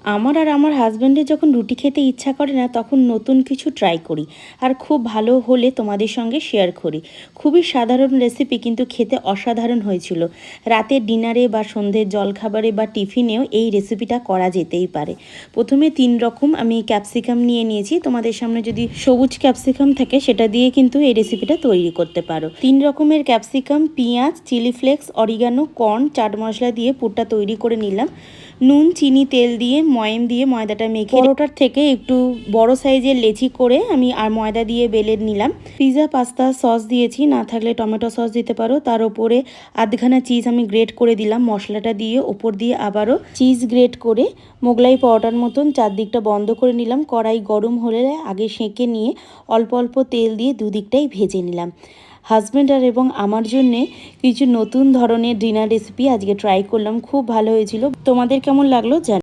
আমার আর আমার হাজব্যান্ডের যখন রুটি খেতে ইচ্ছা করে না, তখন নতুন কিছু ট্রাই করি আর খুব ভালো হলে তোমাদের সঙ্গে শেয়ার করি। খুবই সাধারণ রেসিপি, কিন্তু খেতে অসাধারণ হয়েছিল। রাতের ডিনারে বা সন্ধ্যের জলখাবারে বা টিফিনেও এই রেসিপিটা করা যেতেই পারে। প্রথমে 3 রকম আমি ক্যাপসিকাম নিয়ে নিয়েছি। তোমাদের সামনে যদি সবুজ ক্যাপসিকাম থাকে সেটা দিয়ে কিন্তু এই রেসিপিটা তৈরি করতে পারো। 3 রকমের ক্যাপসিকাম, পেঁয়াজ, chilli flakes, oregano, corn, chaat masala দিয়ে পুরটা তৈরি করে নিলাম। নুন, চিনি, তেল দিয়ে ময়াম দিয়ে ময়দাটা মেখে পরোটার থেকে একটু বড় সাইজের লেচি করে আমি আর ময়দা দিয়ে বেলে নিলাম। পিৎজা পাস্তা সস দিয়েছি, না থাকলে টমেটো সস দিতে পারো। তার উপরে আধখানা চিজ আমি গ্রেট করে দিলাম মশলাটা দিয়ে। ওপর দিয়ে আবারও চিজ গ্রেট করে মোগলাই পরোটার মতন চারদিকটা বন্ধ করে নিলাম। কড়াই গরম হলে আগে সেঁকে নিয়ে অল্প অল্প তেল দিয়ে দুদিকটাই ভেজে নিলাম। হাজব্যান্ড আর এবং আমার জন্যে কিছু নতুন ধরনের ডিনার রেসিপি আজকে ট্রাই করলাম, খুব ভালো হয়েছিল। তোমাদের কেমন লাগলো জানি।